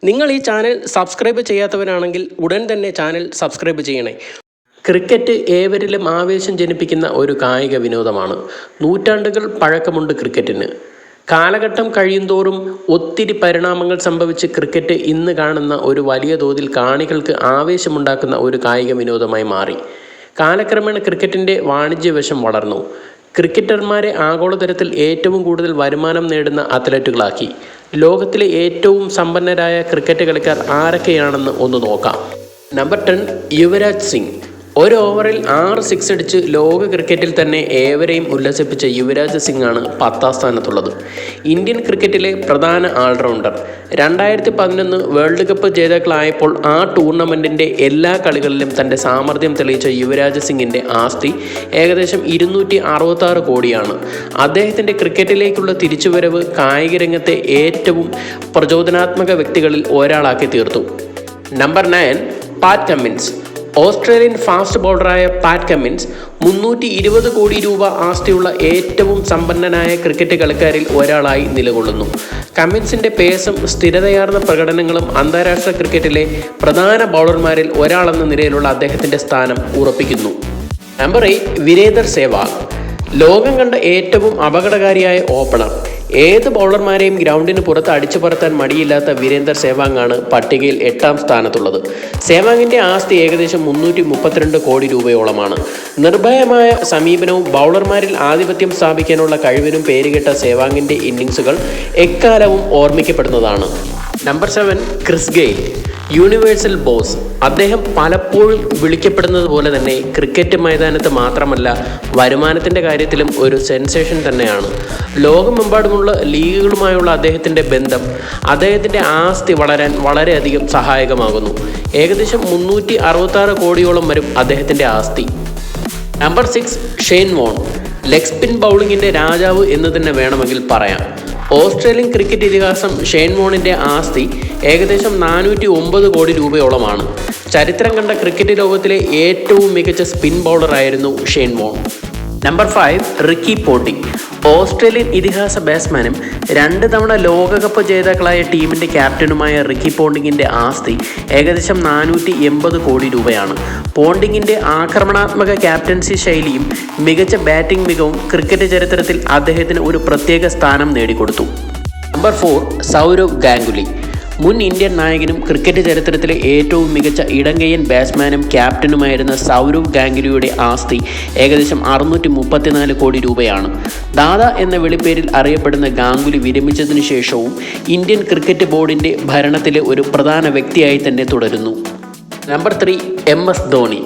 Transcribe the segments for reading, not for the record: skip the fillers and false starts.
നിങ്ങൾ ഈ channel subscribe ചെയ്യാത്തവരാണെങ്കിൽ ഉടൻ തന്നെ ചാനൽ സബ്സ്ക്രൈബ് ചെയ്യണേ. ക്രിക്കറ്റ് ഏവരിലും ആവേശം ജനിപ്പിക്കുന്ന ഒരു കായിക വിനോദമാണ്. നൂറ്റാണ്ടുകൾ പഴക്കമുണ്ട് ക്രിക്കറ്റിന്. കാലഘട്ടം കഴിയുന്തോറും ഒത്തിരി പരിണാമങ്ങൾ സംഭവിച്ച് ക്രിക്കറ്റ് ഇന്ന് കാണുന്ന ഒരു വലിയ തോതിൽ കാണികൾക്ക് ആവേശമുണ്ടാക്കുന്ന ഒരു കായിക വിനോദമായി മാറി. കാലക്രമേണ ക്രിക്കറ്റിൻ്റെ വാണിജ്യവശം വളർന്നു. ക്രിക്കറ്റർമാരെ ആഗോളതലത്തിൽ ഏറ്റവും കൂടുതൽ വരുമാനം നേടുന്ന അത്ലറ്റുകളാക്കി. ലോകത്തിലെ ഏറ്റവും സമ്പന്നരായ ക്രിക്കറ്റ് കളിക്കാർ ആരൊക്കെയാണെന്ന് ഒന്ന് നോക്കാം. നമ്പർ 10 യുവരാജ് സിംഗ്. ഒരു ഓവറിൽ 6 സിക്സ് അടിച്ച് ലോക ക്രിക്കറ്റിൽ തന്നെ ഏവരെയും ഉല്ലസിപ്പിച്ച യുവരാജ് സിംഗ് ആണ് 10ാം സ്ഥാനത്തുള്ളത്. ഇന്ത്യൻ ക്രിക്കറ്റിലെ പ്രധാന ഓൾറൗണ്ടർ. 2011 വേൾഡ് കപ്പ് ജേതാക്കളായപ്പോൾ ആ ടൂർണമെൻറ്റിൻ്റെ എല്ലാ കളികളിലും തൻ്റെ സാമർഥ്യം തെളിയിച്ച യുവരാജ് സിംഗിൻ്റെ ആസ്തി ഏകദേശം 266 കോടിയാണ്. അദ്ദേഹത്തിൻ്റെ ക്രിക്കറ്റിലേക്കുള്ള തിരിച്ചുവരവ് കായിക രംഗത്തെ ഏറ്റവും പ്രചോദനാത്മക വ്യക്തികളിൽ ഒരാളാക്കി തീർത്തു. Number 9 Pat Cummins. Australian fast ബൗളറായ പാറ്റ് കമ്മിൻസ് 320 കോടി രൂപ ആസ്തിയുള്ള ഏറ്റവും സമ്പന്നനായ ക്രിക്കറ്റ് കളിക്കാരിൽ ഒരാളായി നിലകൊള്ളുന്നു. കമ്മിൻസിൻ്റെ പേസും സ്ഥിരതയാർന്ന പ്രകടനങ്ങളും അന്താരാഷ്ട്ര ക്രിക്കറ്റിലെ പ്രധാന ബൗളർമാരിൽ ഒരാളെന്ന നിലയിലുള്ള അദ്ദേഹത്തിൻ്റെ സ്ഥാനം ഉറപ്പിക്കുന്നു. നമ്പർ 8 വീരേന്ദർ സെവാഗ്. ലോകം കണ്ട ഏറ്റവും അപകടകാരിയായ ഓപ്പണർ. ഏത് ബൗളർമാരെയും ഗ്രൗണ്ടിന് പുറത്ത് അടിച്ചു പറത്താൻ മടിയില്ലാത്ത വീരേന്ദർ സെവാഗാണ് പട്ടികയിൽ 8ാം സ്ഥാനത്തുള്ളത്. സെവാഗിൻ്റെ ആസ്തി ഏകദേശം 332 കോടി രൂപയോളമാണ്. നിർഭയമായ സമീപനവും ബൗളർമാരിൽ ആധിപത്യം സ്ഥാപിക്കാനുള്ള കഴിവിനും പേരുകേട്ട സെവാഗിൻ്റെ ഇന്നിങ്സുകൾ എക്കാലവും ഓർമ്മിക്കപ്പെടുന്നതാണ്. Number 7 Chris Gayle. Universal boss. അദ്ദേഹം പലപ്പോഴും വിളിക്കപ്പെടുന്നത് പോലെ തന്നെ ക്രിക്കറ്റ് മൈതാനത്ത് മാത്രമല്ല വരുമാനത്തിൻ്റെ കാര്യത്തിലും ഒരു സെൻസേഷൻ തന്നെയാണ്. ലോകമെമ്പാടുമുള്ള ലീഗുകളുമായുള്ള അദ്ദേഹത്തിൻ്റെ ബന്ധം അദ്ദേഹത്തിൻ്റെ ആസ്തി വളരാൻ വളരെയധികം സഹായകമാകുന്നു. ഏകദേശം 366 കോടിയോളം വരും അദ്ദേഹത്തിൻ്റെ ആസ്തി. Number 6 Shane Warne. Leg spin ബൗളിങ്ങിൻ്റെ രാജാവ് എന്ന് തന്നെ വേണമെങ്കിൽ പറയാം. ഓസ്ട്രേലിയൻ ക്രിക്കറ്റ് ഇതിഹാസം ഷെയ്ൻ വോണിൻ്റെ ആസ്തി ഏകദേശം 409 കോടി രൂപയോളമാണ്. ചരിത്രം കണ്ട ക്രിക്കറ്റ് ലോകത്തിലെ ഏറ്റവും മികച്ച സ്പിൻ ബൗളറായിരുന്നു Shane Warne. Number 5 Ricky Ponting. Australian ഇതിഹാസ ബാറ്റ്സ്മാനും 2 തവണ ലോകകപ്പ് ജേതാക്കളായ ടീമിൻ്റെ ക്യാപ്റ്റനുമായ റിക്കി പോണ്ടിങ്ങിൻ്റെ ആസ്തി ഏകദേശം 480 കോടി രൂപയാണ്. പോണ്ടിങ്ങിൻ്റെ ആക്രമണാത്മക ക്യാപ്റ്റൻസി ശൈലിയും മികച്ച ബാറ്റിംഗ് മികവും ക്രിക്കറ്റ് ചരിത്രത്തിൽ അദ്ദേഹത്തിന് ഒരു പ്രത്യേക സ്ഥാനം നേടിക്കൊടുത്തു. നമ്പർ 4 സൗരവ് ഗാംഗുലി. മുൻ ഇന്ത്യൻ നായകനും ക്രിക്കറ്റ് ചരിത്രത്തിലെ ഏറ്റവും മികച്ച ഇടങ്കയ്യൻ ബാറ്റ്സ്മാനും ക്യാപ്റ്റനുമായിരുന്ന സൗരവ് ഗാംഗുലിയുടെ ആസ്തി ഏകദേശം 634 കോടി രൂപയാണ്. ദാദ എന്ന വിളിപ്പേരിൽ അറിയപ്പെടുന്ന ഗാംഗുലി വിരമിച്ചതിനു ശേഷവും ഇന്ത്യൻ ക്രിക്കറ്റ് ബോർഡിൻ്റെ ഭരണത്തിലെ ഒരു പ്രധാന വ്യക്തിയായി തന്നെ തുടരുന്നു. Number 3 MS Dhoni.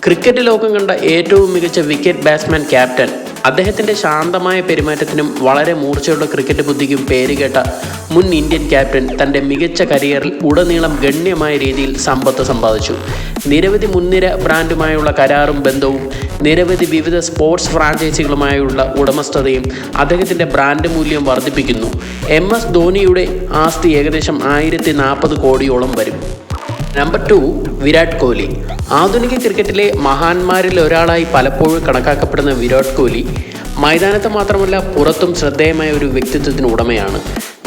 ക്രിക്കറ്റ് ലോകം കണ്ട ഏറ്റവും മികച്ച വിക്കറ്റ് ബാറ്റ്സ്മാൻ, ക്യാപ്റ്റൻ. അദ്ദേഹത്തിൻ്റെ ശാന്തമായ പെരുമാറ്റത്തിനും വളരെ മൂർച്ചയുള്ള ക്രിക്കറ്റ് ബുദ്ധിക്കും പേരുകേട്ട മുൻ ഇന്ത്യൻ ക്യാപ്റ്റൻ തൻ്റെ മികച്ച കരിയറിൽ ഉടനീളം ഗണ്യമായ രീതിയിൽ സമ്പത്ത് സമ്പാദിച്ചു. നിരവധി മുൻനിര ബ്രാൻഡുമായുള്ള കരാറും ബന്ധവും നിരവധി വിവിധ സ്പോർട്സ് ഫ്രാഞ്ചൈസികളുമായുള്ള ഉടമസ്ഥതയും അദ്ദേഹത്തിൻ്റെ ബ്രാൻഡ് മൂല്യം വർദ്ധിപ്പിക്കുന്നു. MS ധോണിയുടെ ആസ്തി ഏകദേശം 1040 കോടിയോളം വരും. നമ്പർ 2 വിരാട് കോഹ്ലി. ആധുനിക ക്രിക്കറ്റിലെ മഹാന്മാരിൽ ഒരാളായി പലപ്പോഴും കണക്കാക്കപ്പെടുന്ന വിരാട് കോഹ്ലി മൈതാനത്ത് മാത്രമല്ല പുറത്തും ശ്രദ്ധേയമായ ഒരു വ്യക്തിത്വത്തിന് ഉടമയാണ്.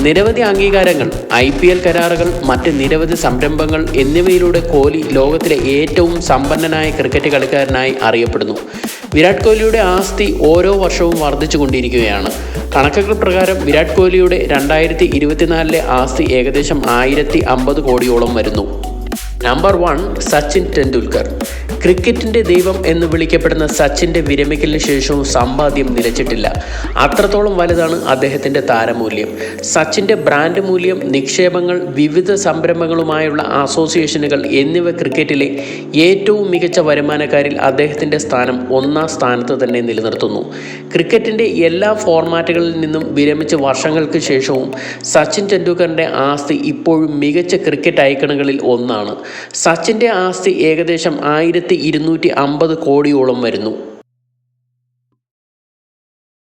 നിരവധി അംഗീകാരങ്ങൾ, IPL കരാറുകൾ, മറ്റ് നിരവധി സംരംഭങ്ങൾ എന്നിവയിലൂടെ കോഹ്ലി ലോകത്തിലെ ഏറ്റവും സമ്പന്നനായ ക്രിക്കറ്റ് കളിക്കാരനായി അറിയപ്പെടുന്നു. വിരാട് കോഹ്ലിയുടെ ആസ്തി ഓരോ വർഷവും വർദ്ധിച്ചു കൊണ്ടിരിക്കുകയാണ്. കണക്കുകൾ പ്രകാരം വിരാട് കോഹ്ലിയുടെ 2024 ആസ്തി ഏകദേശം 1050 കോടിയോളം വരുന്നു. നമ്പർ 1 സച്ചിൻ ടെണ്ടുൽക്കർ. ക്രിക്കറ്റിൻ്റെ ദൈവം എന്ന് വിളിക്കപ്പെടുന്ന സച്ചിൻ്റെ വിരമിക്കലിന് ശേഷവും സമ്പാദ്യം നിലച്ചിട്ടില്ല. അത്രത്തോളം വലുതാണ് അദ്ദേഹത്തിൻ്റെ താരമൂല്യം. സച്ചിൻ്റെ ബ്രാൻഡ് മൂല്യം, നിക്ഷേപങ്ങൾ, വിവിധ സംരംഭങ്ങളുമായുള്ള അസോസിയേഷനുകൾ എന്നിവ ക്രിക്കറ്റിലെ ഏറ്റവും മികച്ച വരുമാനക്കാരിൽ അദ്ദേഹത്തിൻ്റെ സ്ഥാനം 1ാം സ്ഥാനത്ത് തന്നെ നിലനിർത്തുന്നു. ക്രിക്കറ്റിൻ്റെ എല്ലാ ഫോർമാറ്റുകളിൽ നിന്നും വിരമിച്ച് വർഷങ്ങൾക്ക് ശേഷവും സച്ചിൻ ടെണ്ടുൽക്കറിൻ്റെ ആസ്തി ഇപ്പോഴും മികച്ച ക്രിക്കറ്റ് ഐക്കണുകളിൽ ഒന്നാണ്. സച്ചിൻ്റെ ആസ്തി ഏകദേശം 1250 കോടിയോളം വരുന്നു.